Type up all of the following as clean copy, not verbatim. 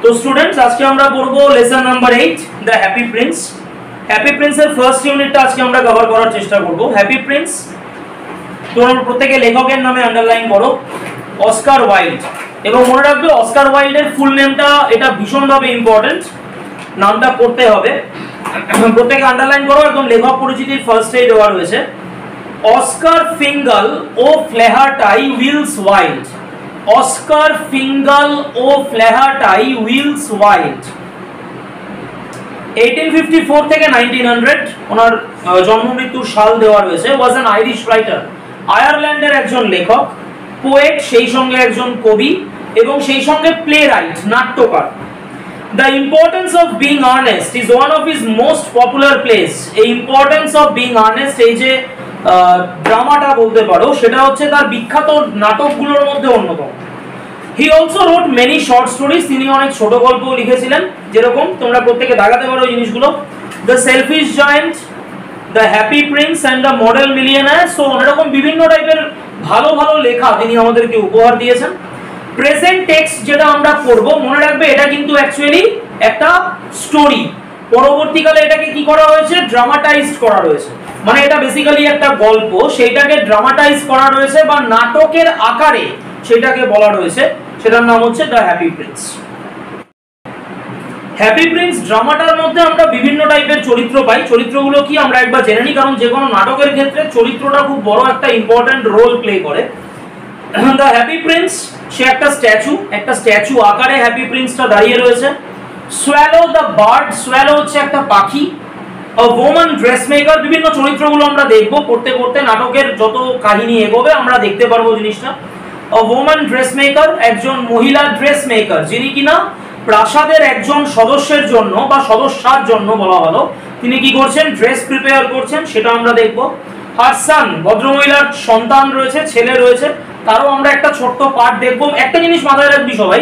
তো স্টুডেন্টস আজকে আমরা পড়বো lesson number 8 the happy prince. Happy প্রিন্সের ফার্স্ট ইউনিটটা আজকে আমরা কভার করার চেষ্টা করব। হ্যাপি প্রিন্স তোমরা প্রত্যেকে লেখকের নামে আন্ডারলাইন করো, অস্কার ওয়াইল্ড। এবং মনে রাখবে অস্কার ওয়াইল্ডের ফুল নেমটা, এটা ভীষণভাবে ইম্পর্টেন্ট, নামটা পড়তে হবে। প্রত্যেকে আন্ডারলাইন করো, একদম লেখক পরিচিতির ফার্স্টেই দেওয়া রয়েছে, অস্কার ফিঙ্গাল ও ফ্লেহারটাই উইলস ওয়াইল্ড। অস্কার ফিঙ্গাল ও ফ্লেহারটাই উইলস ওয়াইল্ড 1854 থেকে 1900 ওনার জন্ম মৃত্যুর সাল দেওয়া রয়েছে। ওয়াজ অ্যান আইরিশ রাইটার, আয়ারল্যান্ডের একজন লেখক, পোয়েট, সেই সঙ্গে একজন কবি এবং সেই সঙ্গে প্লে রাইট, নাট্যকার। The importance of being honest is one of his most popular plays. এই importance of being honest, এই যে ড্রামাটা বলতে পারো, সেটা হচ্ছে তার বিখ্যাত নাটকগুলোর মধ্যে অন্যতম। He also wrote many short stories, তিনি অনেক ছোট গল্পও লিখেছিলেন, যেরকম তোমরা প্রত্যেকে দাগাতে পারো জিনিসগুলো, The Selfish Giant, The Happy Prince and The Model Millionaire। So এরকম বিভিন্ন টাইপের ভালো ভালো লেখা তিনি আমাদেরকে উপহার দিয়েছেন। প্রেজেন্ট টেক্সট যেটা আমরা পড়ব, মনে রাখবে এটা কিন্তু অ্যাকচুয়ালি একটা স্টোরি, পরবর্তীকালে এটাকে কি করা হয়েছে, ড্রামাটাইজড করা রয়েছে। মানে এটা বেসিক্যালি একটা গল্প, সেইটাকে ড্রামাটাইজ করা রয়েছে বা নাটকের আকারে সেটাকে বলা রয়েছে, সেটার নাম হচ্ছে the happy prince. Happy prince ড্রামাটার মধ্যে আমরা বিভিন্ন টাইপের চরিত্র পাই। চরিত্রগুলো কি আমরা একবার জেনে নিই, কারণ যে কোনো নাটকের ক্ষেত্রে চরিত্রটা খুব বড় একটা ইম্পর্টেন্ট রোল প্লে করে। দ্য হ্যাপি প্রিন্স, সে একটা স্ট্যাচু আকারে হ্যাপি প্রিন্সটা দাঁড়িয়ে রয়েছে। সোয়ালো দ্য বার্ড, সোয়ালো হচ্ছে একটা পাখি। আ ওম্যান ড্রেসমেকার, বিভিন্ন চরিত্রগুলো আমরা দেখবো পড়তে পড়তে, নাটকের যত কাহিনী এগোবে আমরা দেখতে পারবো জিনিসটা। আ ওম্যান ড্রেসমেকার, একজন মহিলা ড্রেসমেকার, যিনি কিনা প্রাসাদের একজন সদস্যের জন্য বা সদস্যার জন্য বলা হলো, তিনি কি করছেন, ড্রেস প্রিপেয়ার করছেন, সেটা আমরা দেখবো। হার সান, ভদ্রমহিলার সন্তান রয়েছে, ছেলে রয়েছে, তারও আমরা একটা ছোট্ট পার্ট দেখবো। একটা জিনিস মাথায় রাখবি সবাই,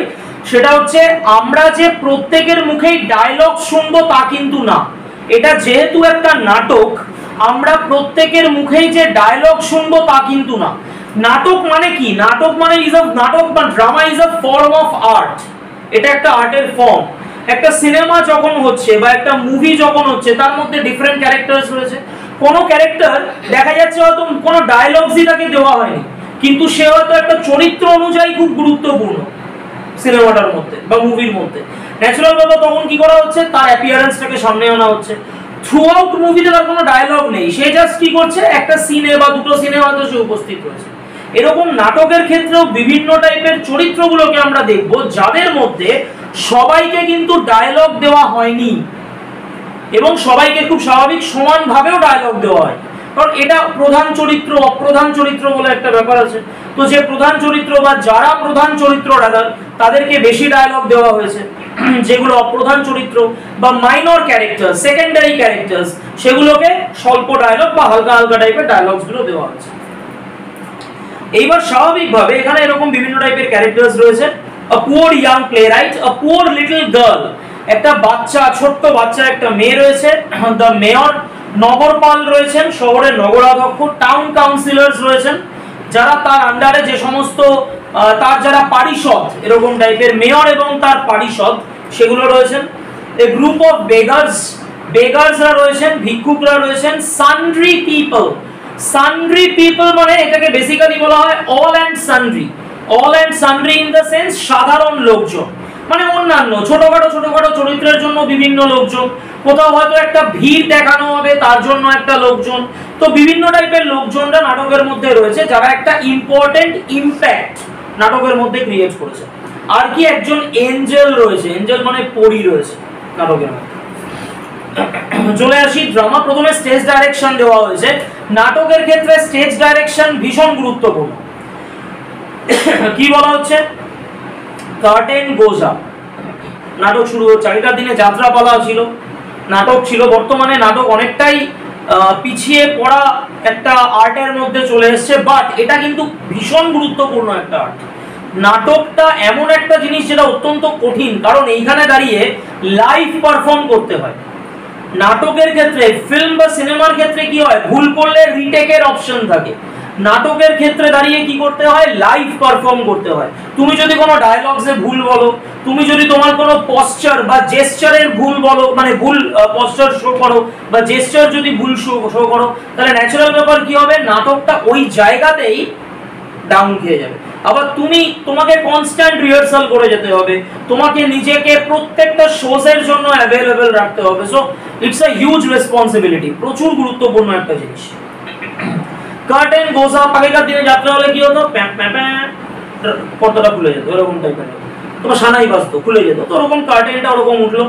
সেটা হচ্ছে আমরা যে প্রত্যেকের মুখেই ডায়লগ শুনবো তা কিন্তু না। এটা যেহেতু একটা নাটক, আমরা প্রত্যেকের মুখেই যে ডায়লগ শুনবো তা কিন্তু না। নাটক মানে কি, নাটক মানে নাটক বা drama is a form of art. এটা একটা আর্টের ফর্ম। একটা সিনেমা যখন হচ্ছে বা একটা মুভি যখন হচ্ছে, তার মধ্যে ডিফারেন্ট ক্যারেক্টার্স রয়েছে। কোনো ক্যারেক্টার দেখা যাচ্ছে হয়তো কোনো ডায়লগসই তাকে দেওয়া হয়নি, কিন্তু সে হয়তো একটা চরিত্র অনুযায়ী খুব গুরুত্বপূর্ণ সিনেমাটার মধ্যে বা মুভির মধ্যে। ন্যাচারাল ভাবে তখন কি করা হচ্ছে, তার অ্যাপিয়ারেন্সটাকে সামনে আনা হচ্ছে। থ্রু আউট মুভিতে তার কোনো ডায়লগ নেই, সে জাস্ট কি করছে, একটা সিনে বা দুটো সিনে হয়তো সে উপস্থিত রয়েছে। এরকম নাটকের ক্ষেত্রেও বিভিন্ন টাইপের চরিত্রগুলোকে আমরা দেখব, যাদের মধ্যে সবাইকে কিন্তু ডায়লগ দেওয়া হয়নি এবং সবাইকে খুব স্বাভাবিক সমানভাবেও ডায়লগ দেওয়া হয়, কারণ এটা প্রধান চরিত্র অপ্রধান চরিত্র বলে একটা ব্যাপার আছে। তো যে প্রধান চরিত্র বা যারা প্রধান চরিত্র রাদার, তাদেরকে বেশি ডায়লগ দেওয়া হয়েছে। যেগুলো অপ্রধান চরিত্র বা মাইনর ক্যারেক্টার, সেকেন্ডারি ক্যারেক্টার্স, সেগুলোকে স্বল্প ডায়লগ বা হালকা হালকা টাইপের ডায়লগস গুলো দেওয়া হয়েছে। এইবার স্বাভাবিকভাবে এখানে এরকম বিভিন্ন টাইপের ক্যারেক্টার্স রয়েছে। A poor young playwright, a poor little girl, একটা বাচ্চা, ছোট্ট বাচ্চা একটা মেয়ে রয়েছে। দ্য মেয়র, নগরপাল রয়েছেন, শহরের নগরাধ্যক্ষ। টাউন কাউন্সিলর্স রয়েছেন, যারা তার আন্ডারে যে সমস্ত তার যারা পারিষদ, এরকম টাইপের মেয়র এবং তার পারিষদ, সেগুলো রয়েছেন। এ গ্রুপ অফ বেগার্স, বেগার্সরা রয়েছেন, ভিক্ষুকরা রয়েছেন। সানড্রি পিপল, সানড্রি পিপল মানে এটাকে বেসিক্যালি বলা হয় all and sundry. All and sundry in the sense সাধারণ লোকজন, মানে অন্যান্য ছোটখাটো চরিত্রের জন্য বিভিন্ন লোকজন। কোথাও হয়তো একটা ভিড় দেখানো হবে, তার জন্য একটা লোকজন। তো বিভিন্ন টাইপের লোকজনরা নাটকের মধ্যে রয়েছে, যারা একটা ইম্পর্টেন্ট ইম্প্যাক্ট নাটকের মধ্যে ক্রিয়েট করেছে। আর কি, একজন এঞ্জেল রয়েছে, এঞ্জেল মানে পরী রয়েছে নাটকের মধ্যে। চলে আসি ড্রামা। প্রথমে স্টেজ ডাইরেকশন দেওয়া হয়েছে। নাটকের ক্ষেত্রে স্টেজ ডাইরেকশন ভীষণ গুরুত্বপূর্ণ। কি বলা হচ্ছে, কার্টেন গোজ আপ, নাটক শুরু হচ্ছে। আগেকার দিনে যাত্রাপালা ছিল, নাটক ছিল। বর্তমানে নাটক অনেকটাই পিছিয়ে পড়া একটা আর্টের মধ্যে চলে এসছে, বাট এটা কিন্তু ভীষণ গুরুত্বপূর্ণ একটা আর্ট। নাটকটা এমন একটা জিনিস যেটা অত্যন্ত কঠিন, কারণ এইখানে দাঁড়িয়ে লাইভ পারফর্ম করতে হয়। নাটকের ক্ষেত্রে, ফিল্ম বা সিনেমার ক্ষেত্রে কি হয়, ভুল করলে রিটেকের অপশন থাকে, নাটকের ক্ষেত্রে দাঁড়িয়ে কি করতে হয়, লাইভ পারফর্ম করতে হয়। তুমি যদি কোনো ডায়লগসে ভুল বলো, তুমি যদি তোমার কোনো পশ্চার বা জেস্চারের ভুল বলো, মানে ভুল পশ্চার শো করো বা জেস্চার যদি ভুল শো করো, তাহলে ন্যাচারাল ব্যাপার কি হবে, নাটকটা ওই জায়গাতেই ডাউন খেয়ে যাবে। আবার তোমাকে কনস্ট্যান্ট রিহার্সাল করে যেতে হবে, তোমাকে নিজেকে প্রত্যেকটা শোজের জন্য অ্যাভেলেবল রাখতে হবে। So it's a huge responsibility, প্রচুর গুরুত্বপূর্ণ একটা জিনিস। কার্টেন গোজ আপ, আগেকার দিনে যাত্রা হলে কি হতো, পর্দাটা খুলে যেত, এরকম টাইপের, তোমার সানাই বাজতো, খুলে যেত, তো ওরকম কার্টেনটা ওরকম উঠলো।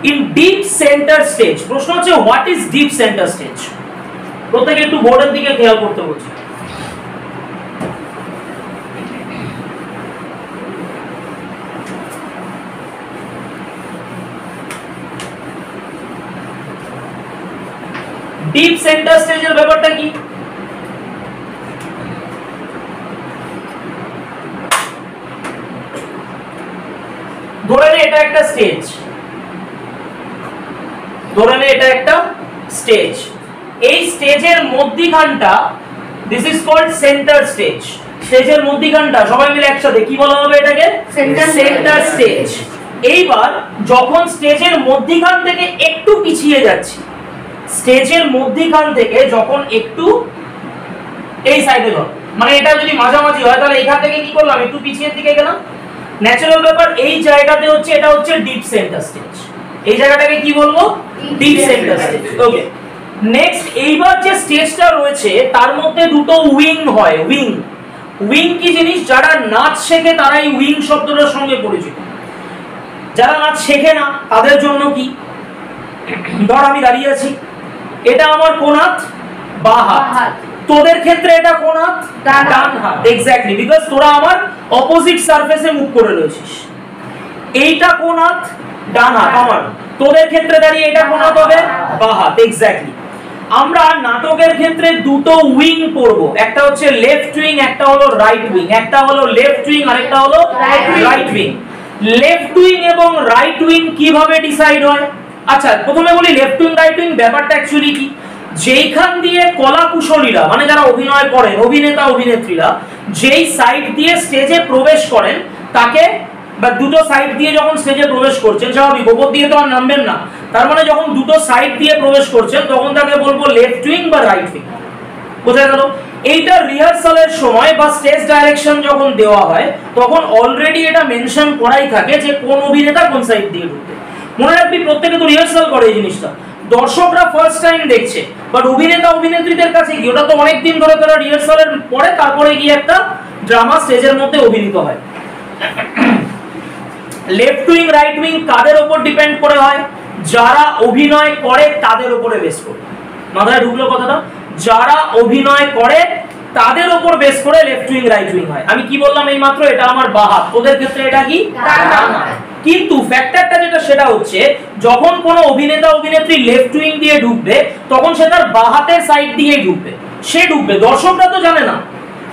ইন ডিপ সেন্টার স্টেজ, প্রশ্ন হচ্ছে what is deep centre stage? প্রত্যেকে একটু বোর্ডের দিকে খেয়াল করতে বলছি। ডিপ সেন্টার স্টেজের ব্যাপারটা কি? ধরে নে এটা একটা স্টেজ, এই স্টেজের মধ্যিখানটা, this is called centre stage. স্টেজের মধ্যিখানটা সবাই মিলে একসাথে কি বলা হবে এটাকে, সেন্টার স্টেজ। এইবার যখন স্টেজের মধ্যিখান থেকে একটু পিছিয়ে যাচ্ছি, স্টেজের মধ্যিখান থেকে যখন একটু এই সাইডে ধর, মানে এটা যদি মাঝামাঝি হয় তাহলে এখান থেকে কি করলাম, একটু পিছিয়ে দিকে গেলাম। ন্যাচারাল ব্যাপার, এই জায়গাতে হচ্ছে, এটা হচ্ছে ডিপ সেন্টার স্টেজ। এই জায়গাটাকে কি বলবো, ডিপ সেন্টার স্টেজ। ওকে, নেক্সট, এইবার যে স্টেজটা রয়েছে তার মধ্যে দুটো উইং হয়। উইং কি জিনিস? যারা নাচ শেখে তারা এই উইং শব্দটার সঙ্গে পরিচিত। যারা নাচ শেখে না তাদের জন্য কি, ধর আমি দাঁড়িয়ে আছি, এটা আমার কোন হাত, বাঁ হাত, তোদের ক্ষেত্রে এটা কোন হাত, ডান হাত। এক্স্যাক্টলি, বিকজ তোরা আমার অপোজিট সারফেসে মুভ করে রয়েছিস। এইটা কোন হাত, ডান হাত আমার, তোদের ক্ষেত্রে দাঁড়িয়ে এটা কোন হাত হবে, বাঁ হাত। এক্স্যাক্টলি, আমরা নাটকের ক্ষেত্রে দুটো উইং পড়ব, একটা হচ্ছে লেফট উইং, একটা হলো রাইট উইং। একটা হলো লেফট উইং, আরেকটা হলো রাইট উইং। লেফট উইং এবং রাইট উইং কিভাবে ডিসাইড হয়? আচ্ছা, প্রথমে বলি লেফট উইং রাইট উইং ব্যাপারটা অ্যাকচুয়ালি কি। যেইখান দিয়ে কলাকুশলীরা, মানে যারা অভিনয় করেন, অভিনেতা অভিনেত্রীরা যেই সাইড দিয়ে স্টেজে প্রবেশ করেন তাকে, বা দুটো সাইড দিয়ে যখন স্টেজে প্রবেশ করছেন, স্বাভাবিক ওপর দিয়ে তো আর নামবেন না, তার মানে যখন দুটো সাইড দিয়ে প্রবেশ করছেন তখন তাকে বলবো লেফট উইং বা রাইট উইং। বোঝা গেল? এইটা রিহার্সালের সময় বা স্টেজ ডাইরেকশন যখন দেওয়া হয় তখন অলরেডি এটা মেনশন করাই থাকে যে কোন অভিনেতা কোন সাইড দিয়ে ঢুকবে। মনে রাখবি, প্রত্যেকে তো রিহার্সাল করে এই জিনিসটা, দর্শকরা ফার্স্ট টাইম দেখছে, বাট অভিনেতা অভিনেত্রীদের কাছে কি ওটা তো অনেক দিন ধরে তারা রিহার্সালের পরে তারপরে গিয়ে একটা ড্রামা স্টেজের মধ্যে অভিনীত হয়। লেফট উইং রাইট উইং কাদের উপর ডিপেন্ড করে হয়? যারা অভিনয় করে তাদের উপরে বেস করে। মাথায় ঢুকলো কথাটা? যারা অভিনয় করে তাদের উপর বেস করে লেফট উইং রাইট উইং হয়। আমি কি বললাম এই মাত্র, এটা আমার বাঁ হাত, তোদের ক্ষেত্রে এটা কি, ডান হাত। কিন্তু ফ্যাক্টরটা যেটা সেটা হচ্ছে, যখন কোনো অভিনেতা অভিনেত্রী লেফট উইং দিয়ে ঢুকবে তখন সে তার বাঁ হাতের সাইড দিয়েই ঢুকবে, সে ঢুকবে। দর্শকরা তো জানে না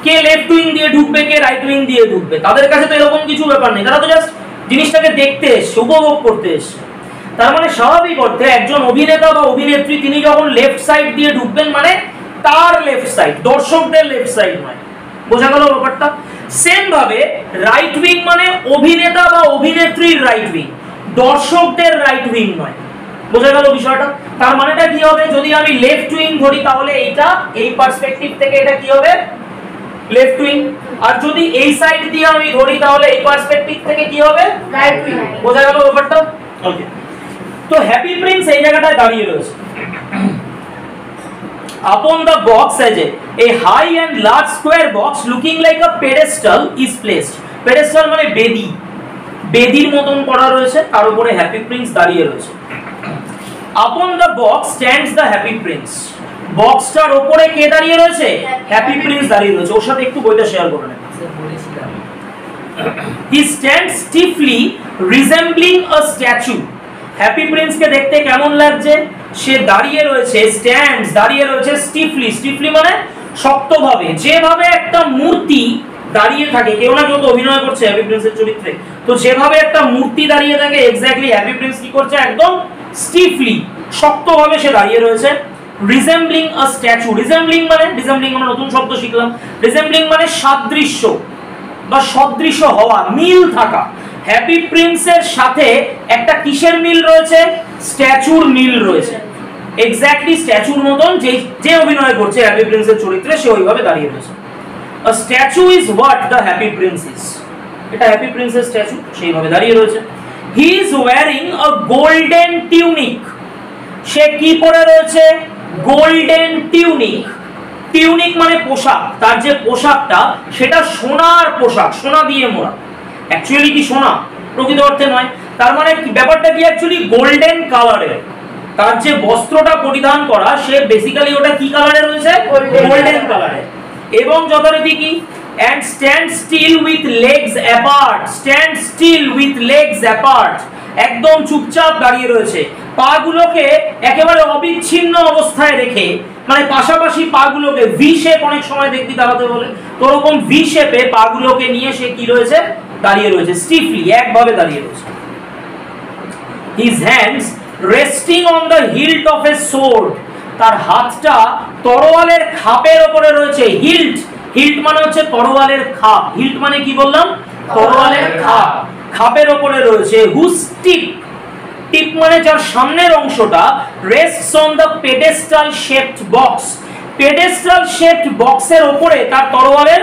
কে লেফট উইং দিয়ে ঢুকবে কে রাইট উইং দিয়ে ঢুকবে, তাদের কাছে তো এরকম কিছু ব্যাপার নেই, তারা তো জাস্ট জিনিসটাকে দেখতে এসছে, উপভোগ করতে এসছে। তার মানে স্বাভাবিক অর্থে একজন অভিনেতা বা অভিনেত্রী তিনি যখন লেফট সাইড দিয়ে ঢুকবেন মানে তার লেফট সাইড, দর্শকদের লেফট সাইড নয়। বোঝা গেল ব্যাপারটা? সেম ভাবে রাইট উইং মানে অভিনেতা বা অভিনেত্রীর রাইট উইং, দর্শকদের রাইট উইং নয়। বোঝা গেল বিষয়টা? তার মানেটা কি হবে, যদি আমি লেফট উইং ধরি তাহলে এইটা এই পার্সপেক্টিভ থেকে এটা কি হবে, লেফট উইং। আর যদি এই সাইড দিয়ে আমি ধরি তাহলে এই পার্সপেক্টিভ থেকে কি হবে, রাইট উইং। বোঝা গেল ব্যাপারটা? ওকে, তো হ্যাপি প্রিন্স এই জায়গাটায় দাঁড়িয়ে রয়েছে। Upon the box edge, a high and large square box looking like a pedestal is placed. Pedestal মানে বেদি, বেদির মতন করা রয়েছে, তার উপরে হ্যাপি প্রিন্স দাঁড়িয়ে রয়েছে। Upon the box stands the happy prince. বক্সটার উপরে কে দাঁড়িয়ে রয়েছে, হ্যাপি প্রিন্স দাঁড়িয়ে রয়েছে। ওর সাথে একটু বইটা শেয়ার করে নেন। He stands stiffly resembling a statue. Happy প্রিন্সকে দেখতে কেমন লাগছে? সে দাঁড়িয়ে রয়েছে, স্ট্যান্ডস দাঁড়িয়ে রয়েছে স্টিফলি, স্টিফলি মানে শক্তভাবে, যেভাবে একটা মূর্তি দাঁড়িয়ে থাকে, কেউ না কেউ তো অভিনয় করছে হ্যাপি প্রিন্সের চরিত্রে, তো যেভাবে একটা মূর্তি দাঁড়িয়ে থাকে এক্স্যাক্টলি হ্যাপি প্রিন্স কি করছে, একদম স্টিফলি শক্তভাবে সে দাঁড়িয়ে রয়েছে। রিজেম্বলিং আ স্ট্যাচু। রিজেম্বলিং মানে নতুন শব্দ শিখলাম। রিজেম্বলিং মানে সাদৃশ্য বা সদৃশ হওয়া, মিল থাকা। হ্যাপি প্রিন্সের সাথে একটা কিসের মিল রয়েছে? স্ট্যাচুর মিল রয়েছে। এক্স্যাক্টলি স্ট্যাচুর মতন যে অভিনয় করছে হ্যাপি প্রিন্সের চরিত্রে সে ওইভাবে দাঁড়িয়ে রয়েছে। A statue is what the happy prince is. এটা হ্যাপি প্রিন্সের স্ট্যাচু, সেইভাবে দাঁড়িয়ে রয়েছে। He is wearing a golden tunic. সে কি পরে রয়েছে? Golden tunic. টিউনিক মানে পোশাক, তার যে পোশাকটা সেটা সোনার পোশাক, সোনা দিয়ে মোড়া। অ্যাকচুয়ালি কি সোনা? প্রকৃত অর্থে নয়। তার মানে ব্যাপারটা কি অ্যাকচুয়ালি গোল্ডেন কালারের। তার যে বস্ত্রটা পরিধান করা সে বেসিক্যালি ওটা কি কালারে রয়েছে? গোল্ডেন কালারে। এবং যথারীতি কি? and stand still with legs apart, stand still with legs apart, একদম চুপচাপ দাঁড়িয়ে রয়েছে, পাগুলোকে একেবারে অবিচ্ছিন্ন অবস্থায় রেখে, মানে পাশাপাশি পাগুলোকে ভি শেপ, অনেক সময় দেখবি দাঁড়াতে বলে, তো ওরকম ভি শেপে পাগুলোকে নিয়ে সে কি রয়েছে? দাঁড়িয়ে রয়েছে, স্টিফলি একভাবে দাঁড়িয়ে রয়েছে। his hands resting on the hilt of a sword, তার হাতটা তরোয়ালের খাপের উপরে রয়েছে। হিল্ট, হিল্ট মানে হচ্ছে তরোয়ালের খাপ। হিল্ট মানে কি বললাম? তরোয়ালের খাপ, খাপের উপরে রয়েছে। হুজ টিপ, টিপ মানে যার সামনের অংশটা, rests on the pedestal shaped box, pedestal shaped বক্সের উপরে তার তরোয়ালের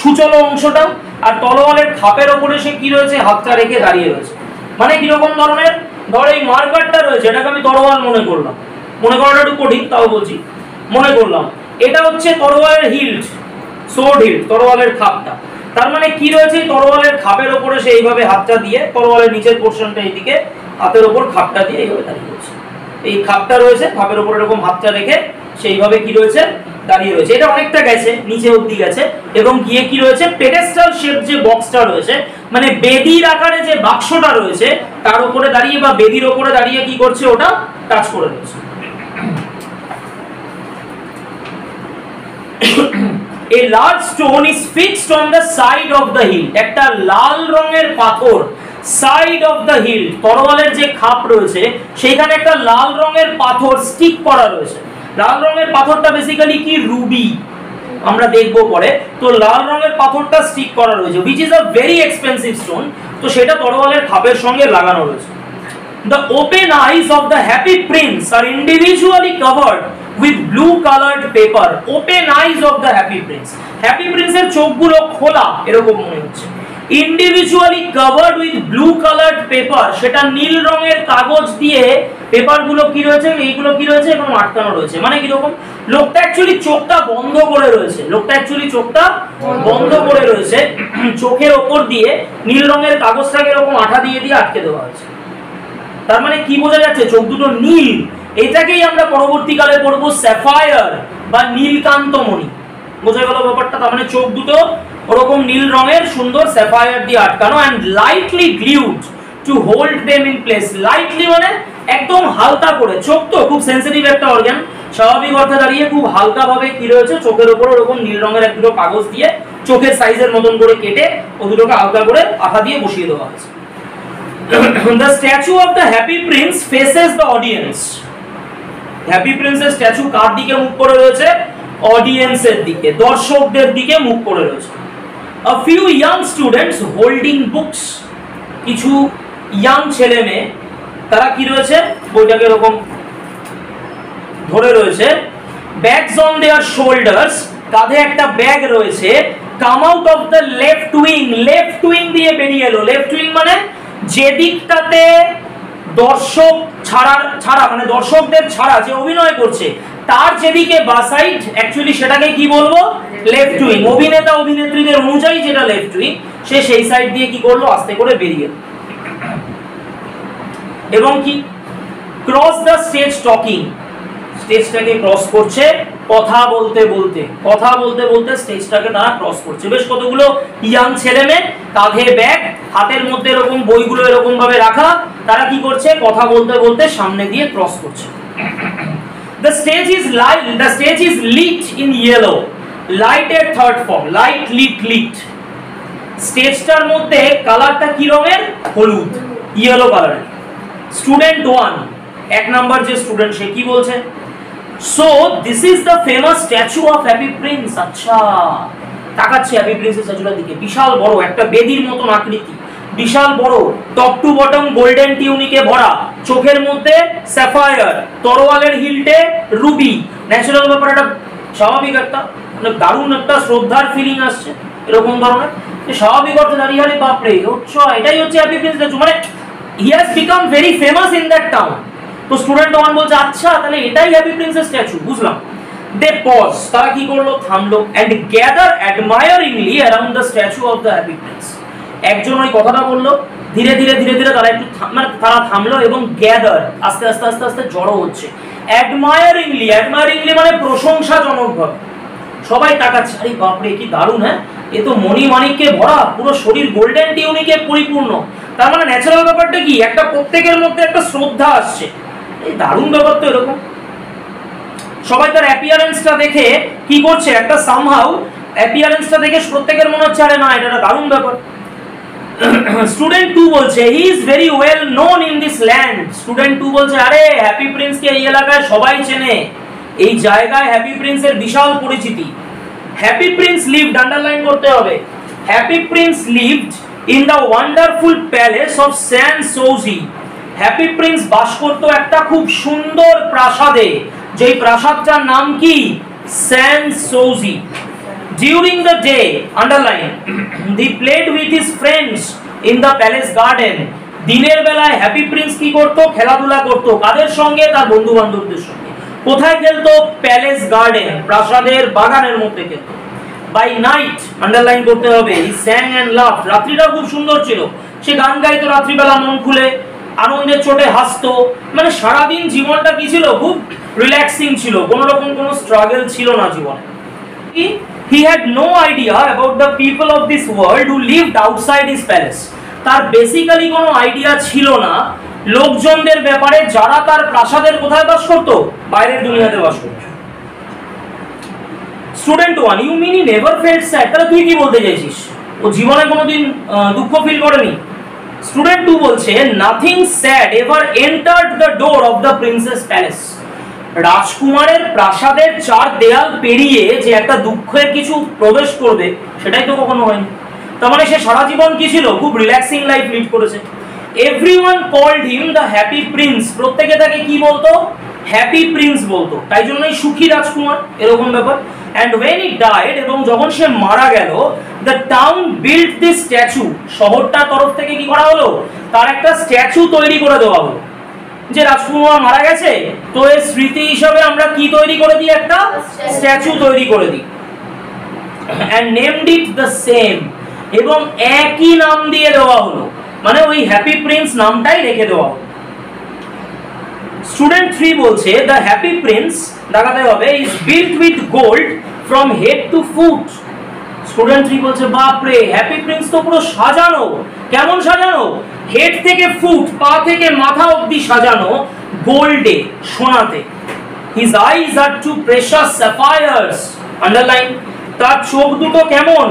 সূচল অংশটা, আর তরোয়ালের খাপের উপরে সে কি রয়েছে? হাতটা রেখে দাঁড়িয়ে রয়েছে। মানে কি রকম ধরনের? ধর এই মার্কারটা রয়েছে, এটাকে আমি তরোয়াল মনে করলাম, মনে করাটা একটু কঠিন, তাও বলছি, মনে করলাম এটা হচ্ছে তরোয়ালের হিল্ট, সোর্ড হিল্ট, তরোয়ালের খাপটা। তার মানে কি রয়েছে? তরোয়ালের খাপের উপরে সে এইভাবে হাতটা দিয়ে, তরোয়ালের নিচের পোরশনটা এইদিকে, হাতের উপর খাপটা দিয়ে এইভাবে দাঁড়িয়ে রয়েছে। এই খাপটা রয়েছে, খাপের উপর এরকম হাতটা রেখে সেইভাবে কি রয়েছে? দাঁড়িয়ে রয়েছে। এটা অনেকটা গেছে, নিচে অবধি গেছে, এবং গিয়ে কি রয়েছে? পেডেস্টাল শেপ যে বক্সটা রয়েছে, মানে বেদির আকারে যে বাক্সটা রয়েছে তার উপরে দাঁড়িয়ে বা বেদির উপরে দাঁড়িয়ে কি করছে? ওটা টাচ করে রয়েছে। A large stone is fixed on the side of the hilt, একটা লাল রঙের পাথর সাইড অফ দ্য হিল্ট, তরোয়ালের যে খাপ রয়েছে সেইখানে একটা লাল রঙের পাথর স্টিক করা রয়েছে। লাল রঙের পাথরটা বেসিক্যালি কি? রুবি, আমরা দেখবো পরে। তো লাল রঙের পাথরটা স্টিক করা রয়েছে, which is a very expensive stone, তো সেটা তরোয়ালের খাপের সঙ্গে লাগানো রয়েছে। The open eyes of the happy prince are individually covered with blue colored paper. Open eyes of the happy prince, happy prince এর চোখগুলো খোলা এরকম মনে হচ্ছে। Individually covered with blue colored paper, সেটা নীল রঙের কাগজ দিয়ে পেপারগুলো কি রয়েছে? এইগুলো কি রয়েছে? এবং আটকানো রয়েছে। মানে কি রকম? লোকটা অ্যাকচুয়ালি চোখটা বন্ধ করে রয়েছে, লোকটা অ্যাকচুয়ালি চোখটা বন্ধ করে রয়েছে, চোখের ওপর দিয়ে নীল রঙের কাগজটাকে এরকম আঠা দিয়ে দিয়ে আটকে দেওয়া হয়েছে। তার মানে কি বোঝা যাচ্ছে? চোখ দুটো নীল। এটাকেই আমরা পরবর্তীকালে পড়বো স্যাফায়ার বা নীলকান্তমণি। বোঝা গেল ব্যাপারটা? তার মানে চোখ দুটো ওরকম নীল রঙের সুন্দর স্যাফায়ার দিয়ে আটকানো, and lightly glued to hold them in place. Lightly মানে একদম হালকা করে, চোখ তো খুব সেনসিটিভ একটা অর্গান, স্বাভাবিক অর্থে দাঁড়িয়ে খুব হালকা ভাবে কি রয়েছে? চোখের উপর ওরকম নীল রঙের এক দুটো কাগজ দিয়ে চোখের সাইজের মতন করে কেটে ও দুটোকে হালকা করে আঠা দিয়ে বসিয়ে দেওয়া হয়েছে। The statue of the happy prince faces the audience. Happy প্রিন্সের স্ট্যাচু কার দিকে মুখ করে রয়েছে? অডিয়েন্সের দিকে, দর্শকদের দিকে মুখ করে রয়েছে। A few young students holding books, কিছু ইয়াং ছেলে মেয়ে তারা কি রয়েছে? বইটাকে এরকম ধরে রয়েছে। Bags on their shoulders, কাঁধে একটা ব্যাগ রয়েছে। Come out of the left wing, left wing দিয়ে বেরিয়ে এলো। লেফট উইং মানে যে দিকটাতে দর্শক ছাড়া মানে দর্শকদের ছাড়া যে অভিনয় করছে তার যেদিকে বা সাইড, অ্যাকচুয়ালি সেটাকে কি বলবো? Left wing. অভিনেতা অভিনেত্রীদের অনুযায়ী যেটা লেফট উইং, সে সেই সাইড দিয়ে কি করলো? আস্তে করে বেরিয়ে। এবং কি? ক্রস দ্য স্টেজ টকিং, স্টেজটাকে ক্রস করছে কথা বলতে বলতে, কথা বলতে বলতে স্টেজটাকে তারা ক্রস করছে। বেশ কতগুলো ইয়াং ছেলে মেয়ে, কাঁধে ব্যাগ, হাতের মধ্যে এরকম বইগুলো এরকম ভাবে রাখা, তারা কি করছে? কথা বলতে বলতে সামনে দিয়ে ক্রস করছে। The stage is light, the stage is lit in yellow, lighted third form, light lit lit। স্টেজটার মধ্যে কালারটা কি রঙের? হলুদ, ইয়েলো কালারের। স্টুডেন্ট 1, এক নাম্বার যে স্টুডেন্ট, সে কি বলছে? So this is the famous statue of happy Prince. আচ্ছা, তাকাচ্ছে হ্যাপি প্রিন্সের স্ট্যাচুটার দিকে, বিশাল বড় একটা বেদির মতন আকৃতি, বিশাল বড়, টপ টু বটম গোল্ডেন টিউনিকে ভরা, চোখের মধ্যে স্যাফায়ার, তরোয়ালের হিলটে রুবি। ন্যাচারাল ব্যাপার, একটা স্বাভাবিক একটা মানে দারুণ একটা শ্রদ্ধার ফিলিং আসছে এরকম ধরনের। স্বাভাবিক অর্থে দাঁড়িয়ে, আরে বাপরে, আচ্ছা এটাই হচ্ছে হ্যাপি প্রিন্স স্ট্যাচু, মানে he has become very famous in that town. তো স্টুডেন্ট ওয়ান বলছে আচ্ছা তাহলে এটাই হ্যাপি প্রিন্সের স্ট্যাচু, বুঝলাম। দে পজ, তারা কি করলো, থামলো, and gather admiringly around the statue of the happy prince. একজন ওই কথাটা বললো, ধীরে ধীরে ধীরে ধীরে তারা একটু মানে তারা থামলো এবং গ্যাদার, আস্তে আস্তে আস্তে আস্তে জড়ো হচ্ছে। অ্যাডমায়ারিংলি, অ্যাডমায়ারিংলি মানে প্রশংসাজনকভাবে সবাই তাকাচ্ছে, আরে বাপরে কি দারুণ, হ্যাঁ এ তো মণি মাণিক্যে ভরা, পুরো শরীর গোল্ডেন টিউনিকে পরিপূর্ণ। তার মানে ন্যাচারাল ব্যাপারটা কি, একটা প্রত্যেকের মধ্যে একটা শ্রদ্ধা আসছে, এই দারুণ ব্যাপার তো এরকম। সবাই তার অ্যাপিয়ারেন্সটা দেখে কি করছে, একটা সামহাউ অ্যাপিয়ারেন্সটা দেখে প্রত্যেকের মনে হচ্ছে আরে না এটা একটা দারুণ ব্যাপার। স্টুডেন্ট 2 বলছে he is very well known in this land. Student 2 বলছে আরে হ্যাপি প্রিন্স কে এই এলাকায় সবাই চেনে, এই জায়গায় হ্যাপি প্রিন্সের বিশাল পরিচিতি। হ্যাপি প্রিন্স লিভড, আন্ডারলাইন করতে হবে, happy prince lived in the wonderful palace of Sans. Happy prince বাস করত একটা খুব সুন্দর প্রাসাদে, যেই প্রাসাদটার নাম কি, স্যান সোজি। During the day, underline, he played with his friends in the palace garden. দিনের বেলায় হ্যাপি প্রিন্স কি করত, খেলাধুলা করত, কাদের সঙ্গে, তার বন্ধু বান্ধবদের সঙ্গে। কোথায় খেলতো, প্যালেস গার্ডেন, প্রাসাদের বাগানের মধ্যে খেলতো। বাই নাইট, আন্ডারলাইন করতে হবে, he sang and laughed, রাত্রিটা খুব সুন্দর ছিল, সে গান গাইতো রাত্রিবেলা মন খুলে, আনন্দের চোটে হাসতো, মানে সারাদিন জীবনটা কি ছিল, খুব রিল্যাক্সিং ছিল, কোনো রকম কোনো স্ট্রাগল ছিল না জীবনে। He had no idea about the people of this world who lived outside his palace. তার বেসিক্যালি কোনো আইডিয়া ছিল না লোকজনদের ব্যাপারে যারা তার প্রাসাদের কোথায় বাস করত, বাইরের দুনিয়াতে বাস করত। Student 1, you mean he never felt sad, তাহলে তুই কি বলতে চাইছিস, ও জীবনে কোনোদিন দুঃখ ফিল করেনি? স্টুডেন্ট 2 বলছে nothing sad ever entered the door of the princess palace. রাজকুমারের প্রাসাদের চার দেয়াল পেরিয়ে যে একটা দুঃখের কিছু প্রবেশ করবে সেটাই তো কখনো হয়নি। তার মানে সে সারা জীবন কি ছিল, খুব রিল্যাক্সিং লাইফ লিড করেছে। Everyone called him the happy prince, প্রত্যেকে তাকে কি বলতো, হ্যাপি প্রিন্স বলতো, তাই জন্যই সুখী রাজকুমার এরকম ব্যাপার। এন্ড ওয়েন হি ডাইড, এবং যখন সে মারা গেল, the town built this statue, শহরটার তরফ থেকে কি করা হলো, তার একটা স্ট্যাচু তৈরি করে দেওয়া হলো। যে রাজকুমার মারা গেছে তো এর স্মৃতি হিসাবে আমরা কি তৈরি করে দিই, একটা স্ট্যাচু তৈরি করে দিই। and named it the same, এবং একই নাম দিয়ে দেওয়া হলো, মানে ওই হ্যাপি প্রিন্স নামটাই রেখে দেওয়া হলো। স্টুডেন্ট 3 বলছে the happy prince, দেখাতে হবে, is built with gold from head to foot. Student 3 বলছে বাপরে হ্যাপি প্রিন্স তো পুরো সাজানো, কেমন সাজানো, হেড থেকে ফুট, পা থেকে মাথা অবধি সাজানো গোল্ডে, সোনাতে। His eyes are two precious sapphires, underline, তার চোখ দুটো কেমন,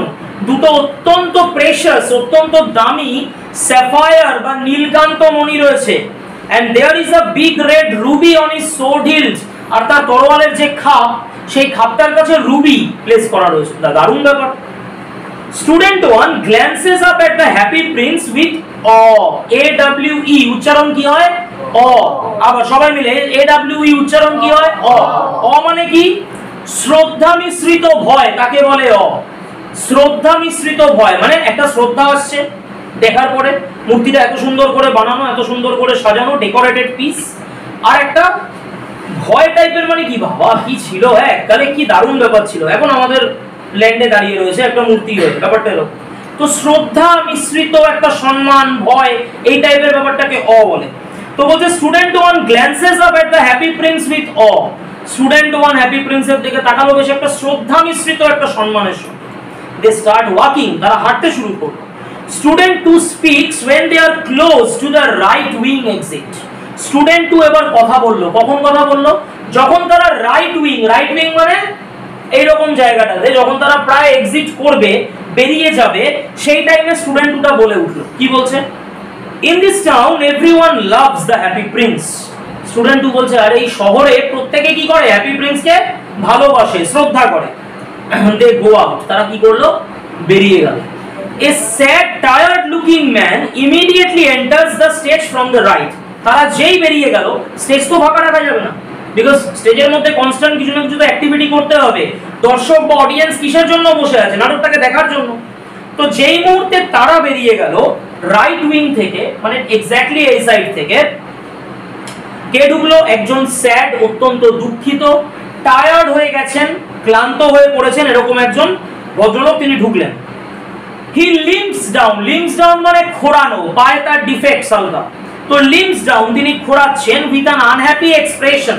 দুটো অত্যন্ত প্রেশাস, অত্যন্ত দামি স্যাফায়ার বা নীলকান্ত মণি রয়েছে। and there is a big red ruby on his sword hilt, আর তার তরোয়ালের যে খাপ, সেই খাপটার কাছে রুবি প্লেস করা রয়েছে। দারুণ ব্যাপার। Student 1 glances up at the happy prince with awe, AWE উচ্চারণ কি হয়, অ। আবার সবাই মিলে AWE উচ্চারণ কি হয়, অ। অ মানে কি, শ্রদ্ধা মিশ্রিত ভয়, তাকে বলে অ। শ্রদ্ধা মিশ্রিত ভয় মানে একটা শ্রদ্ধা আসছে দেখার পরে, মূর্তিটা এত সুন্দর করে বানানো, এত সুন্দর করে সাজানো, ডেকোরেটেড পিস, আর একটা ভয় টাইপের, মানে কি বাবা কি ছিল, হ্যাঁ তাহলে কি দারুণ ব্যাপার ছিল, এখন আমাদের ল্যান্ডে দাঁড়িয়ে রয়েছে একটা মূর্তি হয়ে, ব্যাপারটা এলো। তো শ্রদ্ধা মিশ্রিত একটা সম্মান, ভয়, এই টাইপের ব্যাপারটাকে অ বলে। তো বলছে student 1 glances up at the happy prince with awe. Student 1 happy প্রিন্সের দিকে তাকালো বেশ একটা শ্রদ্ধা মিশ্রিত একটা সম্মানের সঙ্গে। দে স্টার্ট ওয়াকিং, তারা হাঁটতে শুরু করলো। Student 2 speaks when they are close to the right wing exit. Student 2 এবার কথা বললো, কখন কথা বললো, যখন তারা রাইট উইং মানে এইরকম জায়গাটাতে যখন তারা প্রায় এক্সিট করবে, বেরিয়ে যাবে, সেই টাইমে স্টুডেন্ট 2টা বলে উঠলো, কি বলছে, in this town everyone loves the happy Prince. Student 2 বলছে আরে এই শহরে প্রত্যেকে কি করে, হ্যাপি প্রিন্সকে ভালোবাসে, শ্রদ্ধা করে। দে গো আউট, তারা কি করলো, বেরিয়ে গেল। A sad tired looking man immediately enters the stage from the right. তারা যেই বেরিয়ে গেল, স্টেজ তো ফাঁকা রাখা যাবে না, বিকজ স্টেজের মধ্যে কনস্ট্যান্ট কিছু না কিছু তো অ্যাক্টিভিটি করতে হবে। দর্শক বা অডিয়েন্স কিসের জন্য বসে আছে, নাটকটাকে দেখার জন্য। তো যেই মুহূর্তে তারা বেরিয়ে গেল রাইট উইং থেকে, মানে এক্স্যাক্টলি এই সাইড থেকে, কে ঢুকলো, একজন স্যাড, অত্যন্ত দুঃখিত, টায়ার্ড হয়ে গেছেন, ক্লান্ত হয়ে পড়েছেন, এরকম একজন ভদ্রলোক তিনি ঢুকলেন। হি লিম্পস ডাউন, লিম্পস ডাউন মানে খোঁড়ানো, পায়ে তার ডিফেক্টস আলগা, তো লিম্পস ডাউন, তিনি খোঁড়াচ্ছেন উইথ অ্যান আনহ্যাপি এক্সপ্রেশন,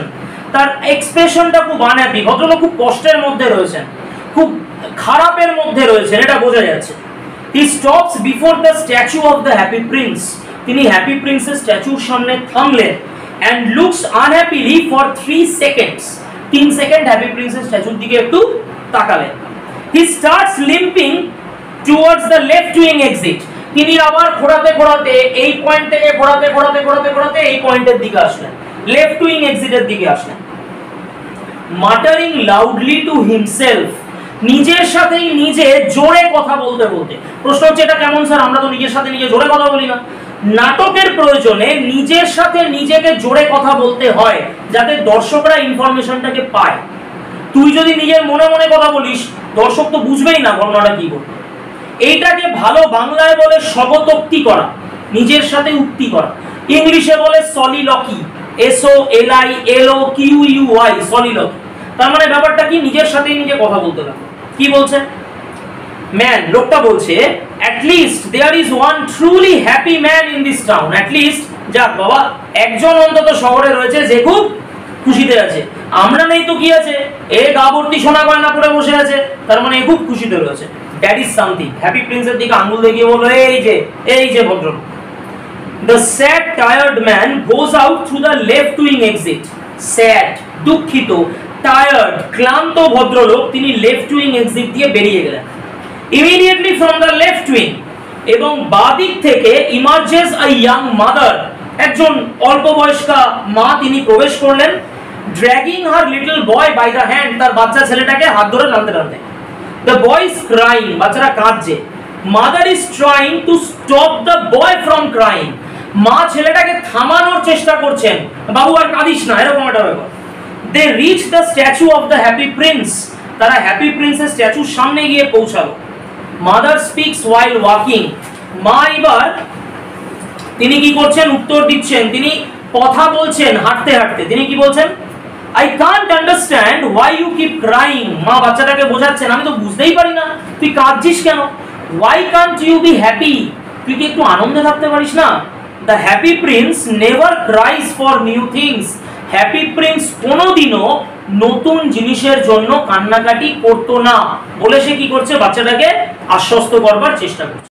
তার এক্সপ্রেশনটা খুব আনহ্যাপি, ভদ্রলোক খুব কষ্টের মধ্যে রয়েছেন, খুব খারাপের মধ্যে রয়েছেন, এটা বোঝা যাচ্ছে। He stops before the statue of the happy prince, তিনি হ্যাপি প্রিন্সের স্ট্যাচুর সামনে থামলেন, and looks unhappily for 3 seconds, 3 second happy প্রিন্সের স্ট্যাচুর দিকে একটু তাকালেন। He starts limping towards the left wing exit, তিনি আবার ঘোরাতে ঘোরাতে এই পয়েন্ট থেকে ঘোরাতে ঘোরাতে ঘোরাতে ঘোরাতে এই পয়েন্টের দিকে আসলেন, লেফট উইং এক্সিটের দিকে আসলেন। muttering loudly to himself, নিজের সাথেই নিজে জোরে কথা বলতে বলতে। প্রশ্ন হচ্ছে এটা কেমন স্যার, আমরা তো নিজের সাথে নিজে জোরে কথা বলি না। নাটকের প্রয়োজনে নিজের সাথে নিজেকে জোরে কথা বলতে হয়, যাতে দর্শকরা ইনফরমেশনটাকে পায়। তুই যদি নিজের মনে মনে কথা বলিস, দর্শক তো বুঝবেই না ঘটনাটা কি ঘটবে। এইটাকে ভালো বাংলায় বলে স্বগতোক্তি করা, নিজের সাথে উক্তি করা। ইংলিশে বলে সলিলকি, SOLILOQUY, সলিলকি। তার মানে ব্যাপারটা কি, নিজের সাথেই নিজে কথা বলতে লাগে। কি বলছে ম্যান, লোকটা বলছে, at least there is one truly happy man in this town, at least যাক বাবা, একজন অন্তত শহরে রয়েছে যে খুব খুশিতে আছে। আমরা নেই তো কি আছে, এ গা ভর্তি সোনা গয়না পরে বসে আছে, তার মানে খুব খুশিতে রয়েছে। That is something. হ্যাপি প্রিন্সের দিকে আঙ্গুল দেখিয়ে বললো, এই যে ভদ্রলোক। The sad tired man goes out through the left wing exit. Sad, দুঃখিত, টায়ার্ড, ক্লান্ত ভদ্রলোক তিনি লেফট উইং এক্সিট দিয়ে বেরিয়ে গেলেন। Immediately from the left wing, এবং বাদিক থেকে emerges a young mother, একজন অল্প বয়স্কা মা তিনি প্রবেশ করলেন, dragging her little boy by the hand, তার বাচ্চা ছেলেটাকে হাত ধরে টানতে টানতে। The boy is crying, বাচ্চাটা কাঁদছে। Mother is trying to stop the boy from crying, মা ছেলেটাকে থামানোর চেষ্টা করছেন, বাবু আর কাঁদিস না, এরকম একটা ব্যাপার। They reach the statue of the happy prince, তারা হ্যাপি প্রিন্সের স্ট্যাচুর সামনে গিয়ে পৌঁছালো। Mother speaks while walking, মা এবার তিনি কি করছেন, উত্তর দিচ্ছেন, তিনি কথা বলছেন হাঁটতে হাঁটতে। তিনি কি বলছেন, I can't understand why you keep crying, মা বাচ্চাটাকে বোঝাচ্ছেন, আমি তো বুঝতেই পারি না তুই কাঁদছিস কেন। Why can't you be happy, তুই কি একটু আনন্দে থাকতে পারিস না। The happy prince never cries for new things, happy Prince কোনোদিনও নতুন জিনিসের জন্য কান্নাকাটি করতো না বলে সে কি করছে, বাচ্চাটাকে আশ্বস্ত করবার চেষ্টা করছে।